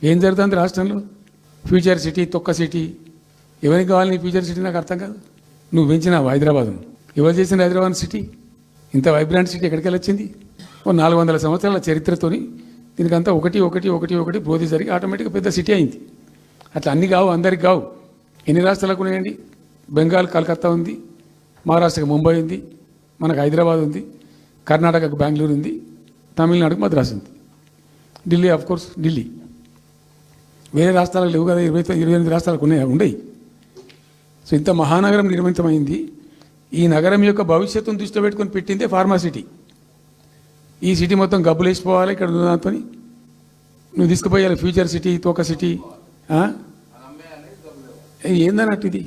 ఏం జరుగుతుంది రాష్ట్రంలో? ఫ్యూచర్ సిటీ, తొక్క సిటీ. ఎవరికి కావాలి నీ ఫ్యూచర్ సిటీ? నాకు అర్థం కాదు. నువ్వు పెంచినావు హైదరాబాద్ను. ఎవరు చేసిన హైదరాబాద్ సిటీ? ఇంత వైబ్రాంట్ సిటీ ఎక్కడికి వచ్చింది? ఓ 400 సంవత్సరాల చరిత్రతోని దీనికంతా ఒకటి ఒకటి ఒకటి ఒకటి బోధి జరిగి ఆటోమేటిక్గా పెద్ద సిటీ అయింది. అట్లా అన్నీ కావు, అందరికి కావు. ఎన్ని రాష్ట్రాలకు ఉన్నాయండి? బెంగాల్ కలకత్తా ఉంది, మహారాష్ట్రకి ముంబై ఉంది, మనకు హైదరాబాద్ ఉంది, కర్ణాటకకు బెంగళూరు ఉంది, తమిళనాడుకు మద్రాసు ఉంది, ఢిల్లీ ఆఫ్ కోర్స్ ఢిల్లీ. వేరే రాష్ట్రాలకు లేవు కదా, 28 రాష్ట్రాలకు ఉండయి. సో ఇంత మహానగరం నిర్మితమైంది. ఈ నగరం యొక్క భవిష్యత్తును దృష్టిలో పెట్టుకొని పెట్టిందే ఫార్మా సిటీ. ఈ సిటీ మొత్తం గబ్బులు వేసిపోవాలి ఇక్కడ ఉన్న దాంతో. నువ్వు తీసుకుపోయాలి ఫ్యూచర్ సిటీ, తోక సిటీ. ఏందన్నట్టు ఇది?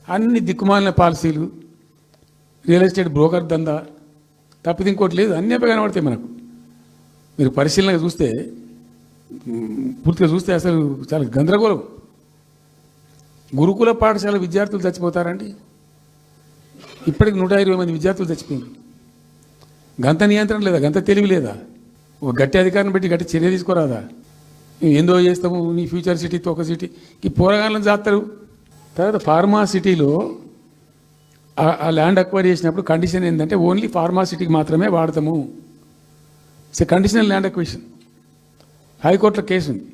అన్ని దిక్కుమాలిన పాలసీలు, రియల్ ఎస్టేట్ బ్రోకర్ దందా తప్పితే ఇంకోటి లేదు. అన్నీ కనబడతాయి మనకు. మీరు పరిశీలనగా చూస్తే, పూర్తిగా చూస్తే అసలు చాలా గందరగోళం. గురుకుల పాఠశాల విద్యార్థులు చచ్చిపోతారండి. ఇప్పటికి 120 మంది విద్యార్థులు చచ్చిపోయారు. గంత నియంత్రణ లేదా? గంత తెలివి లేదా? ఒక గట్టి అధికారిని పెట్టి గట్టి చర్య తీసుకోరాదా? ఏందో చేస్తాము నీ ఫ్యూచర్ సిటీ, తోక సిటీ. ఈ పోరగాళ్ళని చేస్తారు. తర్వాత ఫార్మా సిటీలో ఆ ల్యాండ్ అక్వైర్ చేసినప్పుడు కండిషన్ ఏంటంటే ఓన్లీ ఫార్మా సిటీకి మాత్రమే వాడతాము. It's a conditional land acquisition. హైకోర్టులో కేసు ఉంది.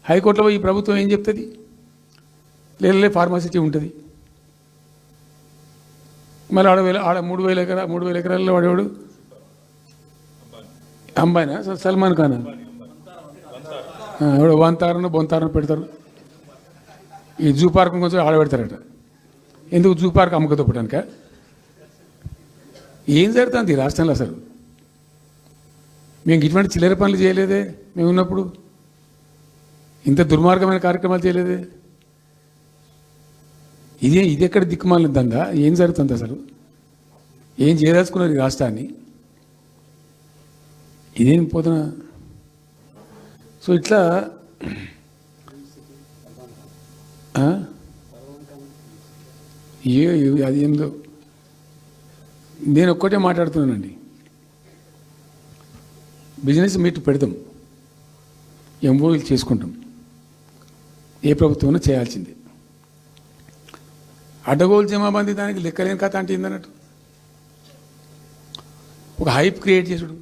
హైకోర్టులో ఈ ప్రభుత్వం ఏం చెప్తుంది? లేదు ఫార్మా సిటీ ఉంటుంది. మళ్ళీ ఆడ 3,000 ఎకరాల్లో వాడేవాడు అంబాయినా సల్మాన్ ఖాన్ ఎవడో బొంతారను పెడతారు. ఈ జూ పార్క్ కొంచెం ఆడబెడతారట. ఎందుకు? జూ పార్క్ అమ్మకదొప్పటానిక? ఏం జరుగుతుంది ఈ రాష్ట్రంలో అసలు? మేము ఇటువంటి చిల్లర పనులు చేయలేదే మేము ఉన్నప్పుడు. ఇంత దుర్మార్గమైన కార్యక్రమాలు చేయలేదే. ఇది ఎక్కడ దిక్కుమాలిన దందా? ఏం జరుగుతుంది అసలు? ఏం చేయదలుచుకున్నారు ఈ రాష్ట్రాన్ని? ఇదేం పోతున్న? సో ఇట్లా అది ఏందో. నేను ఒక్కటే మాట్లాడుతున్నానండి. బిజినెస్ మీట్ పెడతాం, ఎంఓయూలు చేసుకుంటాం. ఏ ప్రభుత్వం చేయాల్సిందే. అడ్డగోలు జమాబందీ దానికి లెక్కలేని కథ అంటే ఏందన్నట్టు. ఒక హైప్ క్రియేట్ చేసుడు.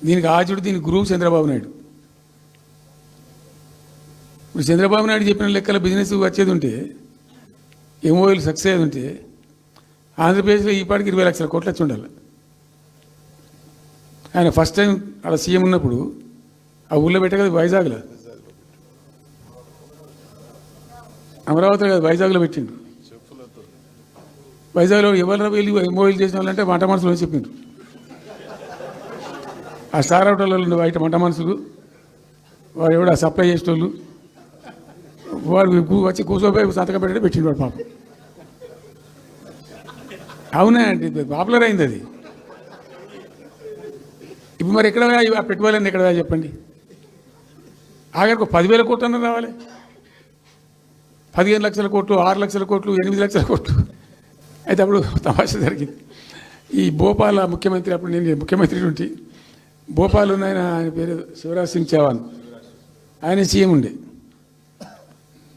దీనికి ఆచుడు, దీనికి గురువు చంద్రబాబు నాయుడు. ఇప్పుడు చంద్రబాబు నాయుడు చెప్పిన లెక్కల బిజినెస్ వచ్చేది ఉంటే, ఎంఓయూలు సక్సెస్ అయ్యేది ఉంటే ఆంధ్రప్రదేశ్లో ఈ పాటికి 20 లక్షల కోట్లు వచ్చి ఉండాలి. ఆయన ఫస్ట్ టైం అలా సీఎం ఉన్నప్పుడు ఆ ఊళ్ళో పెట్టే కదా వైజాగ్లో, అమరావతిలో కదా వైజాగ్లో పెట్టిండు. వైజాగ్లో ఎవరు వెళ్ళి ఎంఓయూలు చేసిన వాళ్ళంటే వంట మనుషులు అని చెప్పిండ్రు. ఆ స్టార్ హోటల్లో ఉండే బయట వంట మనుషులు, వాడు ఎవడు ఆ సప్లై చేసేటోళ్ళు, వాడు వచ్చి కూర్చోపోయి సంతకం పెట్టే పెట్టిండు వాడు పాపం. అవునా అండి, పాపులర్ అయింది అది. ఇప్పుడు మరి ఎక్కడ ఆ పెట్టుబడులన్నీ ఎక్కడ చెప్పండి? ఆఖరికి 10,000 కోట్లు అన్న రావాలి. 15 లక్షల కోట్లు, 6 లక్షల కోట్లు, 8 లక్షల కోట్లు. అయితే అప్పుడు తమాషా జరిగింది. ఈ భోపాల్ ముఖ్యమంత్రి, అప్పుడు నేను ముఖ్యమంత్రి ఉంటే, భోపాల్ ఉన్న ఆయన పేరు శివరాజ్ సింగ్ చౌహాన్, ఆయన సీఎం ఉండే.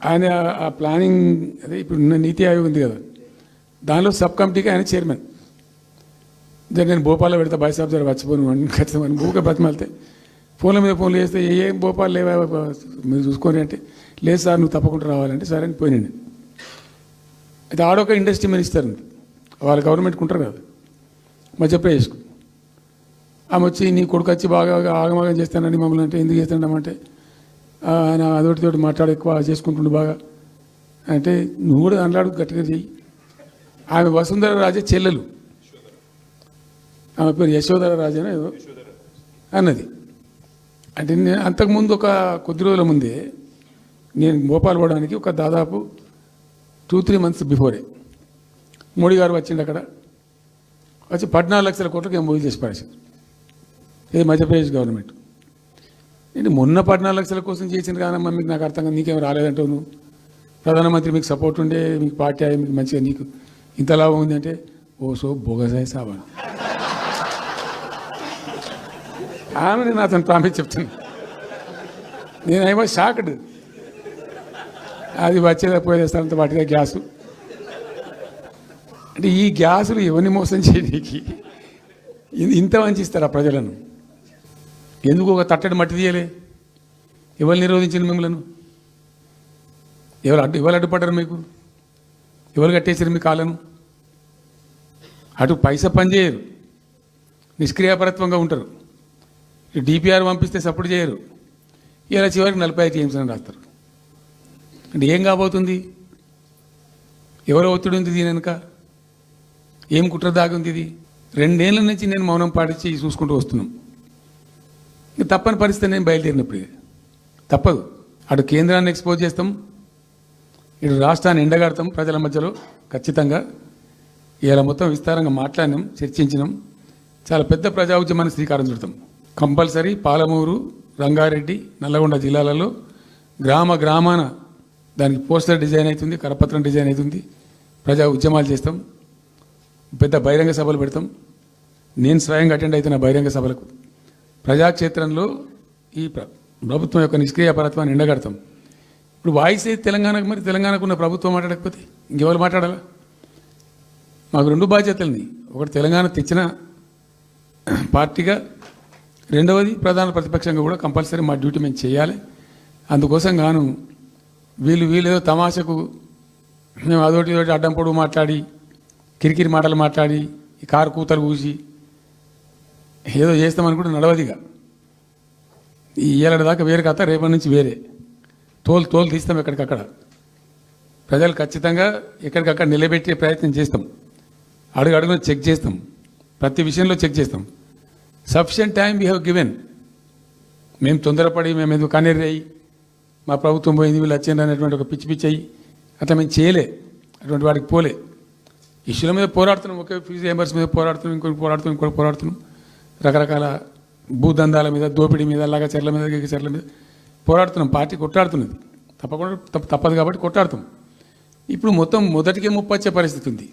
ఆయన ఆ ప్లానింగ్, అదే ఇప్పుడు నీతి ఆయోగ్ ఉంది కదా, దానిలో సబ్ కమిటీకి ఆయన చైర్మన్. నేను భోపాల్లో పెడతా బాయ్ సాబ్ జర వచ్చిపోను అని ఖచ్చితంగా ఊరికే బతిమాలితే ఫోన్ల మీద ఫోన్లు చేస్తే ఏం భోపాల్ లేవా మీరు చూసుకొని అంటే, లేదు సార్ నువ్వు తప్పకుండా రావాలంటే సరే అని పోయినండి. అయితే ఆడొక ఇండస్ట్రీ మినిస్టర్ ఉంది, వాళ్ళ గవర్నమెంట్కి ఉంటారు కదా మధ్యప్రదేశ్కు. ఆమె వచ్చి నీ కొడుకు వచ్చి బాగా ఆగమాగం చేస్తానండి మమ్మల్ని అంటే, ఎందుకు చేస్తాడమంటే ఆయన అదొకటితోటి మాట్లాడి ఎక్కువ చేసుకుంటుండే బాగా అంటే, నువ్వు కూడా అన్నాడు గట్టిగా చెయ్యి. ఆమె వసుంధర రాజే చెల్లెలు, ఆమె పేరు యశోధర రాజేనా ఏదో అన్నది. అంటే నేను అంతకుముందు ఒక కొద్ది రోజుల ముందే నేను భోపాల్ పోవడానికి ఒక దాదాపు 2-3 మంత్స్ బిఫోరే మోడీ గారు వచ్చిండు. అక్కడ వచ్చి 14 లక్షల కోట్లకి ఎంఓయూ చేసి పడేసారు. ఇది మధ్యప్రదేశ్ గవర్నమెంట్. నేను మొన్న 14 లక్షల కోసం చేసింది కానమ్మా, మీకు నాకు అర్థం కాదు, నీకేం రాలేదంటావు నువ్వు. ప్రధానమంత్రి మీకు సపోర్ట్ ఉండే, మీకు పార్టీ అయ్యి మీకు మంచిగా నీకు ఇంత లాభం ఉంది అంటే, ఓ సో బోగసాయి సాబా ఆమె నాతో ప్రామిస్ చెప్తుంది. నేనేమో షాక్డ్. అది వచ్చేదా పోయేస్తానంత వాటిగా గ్యాసు. అంటే ఈ గ్యాసులు ఎవరిని మోసం చేయడానికి ఇంత వంచిస్తారా ప్రజలను? ఎందుకు ఒక తట్టడి మట్టి తీయలే? ఎవరు నిరోధించిన మిమ్మల్ని? ఎవరు అడ్డుపడ్డారు మీకు? ఎవరు కట్టేసారు మీ కాళ్ళను? అటు పైసా పనిచేయరు, నిష్క్రియాపరత్వంగా ఉంటారు. డిపిఆర్ పంపిస్తే సపోర్ట్ చేయరు. ఇలా చివరికి 45 టీఎంసీ అని రాస్తారు. అంటే ఏం కాబోతుంది? ఎవరో ఒత్తిడి ఉంది దీని వెనుక? ఏం కుట్ర దాగుంది ఇది? 2 ఏళ్ళ నుంచి నేను మౌనం పాటించి చూసుకుంటూ వస్తున్నాం. తప్పని పరిస్థితి నేను బయలుదేరినప్పుడు తప్పదు. అటు కేంద్రాన్ని ఎక్స్పోజ్ చేస్తాం, ఇటు రాష్ట్రాన్ని ఎండగడతాం ప్రజల మధ్యలో ఖచ్చితంగా. ఇలా మొత్తం విస్తారంగా మాట్లాడినాం, చర్చించినాం. చాలా పెద్ద ప్రజా ఉద్యమాన్ని శ్రీకారం చుడతాం. కంపల్సరీ పాలమూరు, రంగారెడ్డి, నల్లగొండ జిల్లాలలో గ్రామాన దానికి పోస్టర్ డిజైన్ అవుతుంది, కరపత్రం డిజైన్ అవుతుంది. ప్రజా ఉద్యమాలు చేస్తాం, పెద్ద బహిరంగ సభలు పెడతాం. నేను స్వయంగా అటెండ్ అవుతున్న బహిరంగ సభలకు. ప్రజాక్షేత్రంలో ఈ ప్రభుత్వం యొక్క నిష్క్రియాపరత్వాన్ని ఎండగడతాం. ఇప్పుడు వాయిస్ అయితే తెలంగాణకు, మరి తెలంగాణకు ఉన్న ప్రభుత్వం మాట్లాడకపోతే ఇంకెవరు మాట్లాడాలా? మాకు 2 బాధ్యతలని. ఒకటి తెలంగాణ తెచ్చిన పార్టీగా, రెండవది ప్రధాన ప్రతిపక్షంగా కూడా కంపల్సరీ మా డ్యూటీ మేము చేయాలి. అందుకోసం గాను వీళ్ళు ఏదో తమాషకు మేము అదొకటి ఇదొకటి అడ్డం పొడుగు మాట్లాడి, కిరికిరి మాటలు మాట్లాడి, ఈ కారు కూతలు కూసి ఏదో చేస్తామనుకుంటే నడవదిగా. ఈ ఏళ్ళ దాకా వేరే కథ, రేపటి నుంచి వేరే తోలు తీస్తాం ఎక్కడికక్కడ. ప్రజలు ఖచ్చితంగా ఎక్కడికక్కడ నిలబెట్టే ప్రయత్నం చేస్తాం. అడుగున చెక్ చేస్తాం, ప్రతి విషయంలో చెక్ చేస్తాం. Sufficient time we have given. మేము తొందరపడి మేము ఎందుకు కన్నెర్రయ్యి మా ప్రభుత్వం పోయింది వీళ్ళు వచ్చింది అనేటువంటి ఒక పిచ్చి అయ్యి అట్లా మేము చేయలే, అటువంటి వాడికి పోలే. ఇష్యూల మీద పోరాడుతున్నాం, ఒకే ఫీజు రియంబర్స్ మీద పోరాడుతున్నాం, ఇంకోటి పోరాడుతున్నాం, రకరకాల భూదందాల మీద, దోపిడీ మీద, లగచర్ల మీద, గిగచర్ల మీద పోరాడుతున్నాం. పార్టీ కొట్టాడుతున్నది, తప్పదు కాబట్టి కొట్టాడుతాం. ఇప్పుడు మొత్తం మొదటికే ముప్పొచ్చే పరిస్థితి ఉంది.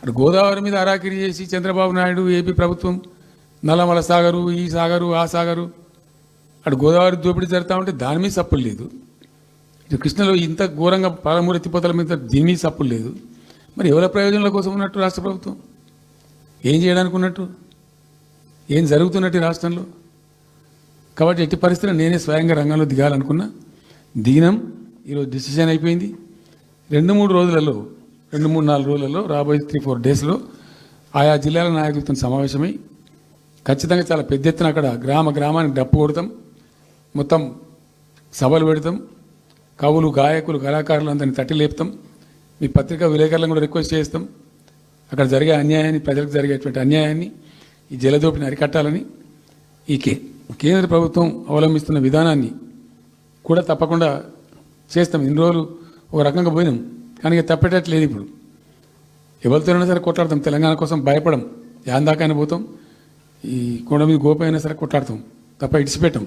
అటు గోదావరి మీద అరాకిరి చేసి చంద్రబాబు నాయుడు, ఏపీ ప్రభుత్వం నల్లమల సాగరు, ఈ సాగరు, ఆ సాగరు, అటు గోదావరి దోపిడీ జరుగుతూ ఉంటే దాని మీద సప్పులు లేదు. ఇటు కృష్ణలో ఇంత ఘోరంగా పాలమూరు ఎత్తిపోతల మీద దీని మీద సప్పులు లేదు. మరి ఎవరి ప్రయోజనాల కోసం ఉన్నట్టు రాష్ట్ర ప్రభుత్వం? ఏం చేయడానికి ఉన్నట్టు? ఏం జరుగుతున్నట్టు రాష్ట్రంలో? కాబట్టి ఎట్టి పరిస్థితుల్లో నేనే స్వయంగా రంగంలో దిగాలనుకున్నా. దిగినాం. ఈరోజు డిసిషన్ అయిపోయింది. 2-3 రోజులలో, 2-3-4 రోజులలో, రాబోయే 3-4 డేస్లో ఆయా జిల్లాల నాయకులతో సమావేశమై ఖచ్చితంగా చాలా పెద్ద ఎత్తున అక్కడ గ్రామానికి డప్పు కొడతాం, మొత్తం సభలు పెడతాం, కవులు, గాయకులు, కళాకారులు అందరినీ తట్టి లేపుతాం. మీ పత్రికా విలేకరులను కూడా రిక్వెస్ట్ చేస్తాం. అక్కడ జరిగే అన్యాయాన్ని, ప్రజలకు జరిగేటువంటి అన్యాయాన్ని, ఈ జలదోపిని అరికట్టాలని ఈ కేంద్ర ప్రభుత్వం అవలంబిస్తున్న విధానాన్ని కూడా తప్పకుండా చేస్తాం. ఇన్ని రోజులు ఒక రకంగా పోయినాం, కానీ తప్పేటట్లేదు. ఇప్పుడు ఎవరితోనైనా సరే కొట్లాడతాం, తెలంగాణ కోసం భయపడం. యాందాకైనా పోతాం, ఈ కొండ మీద గోపైనా సరే కొట్లాడతాం, తప్ప ఇడిచిపెట్టాం.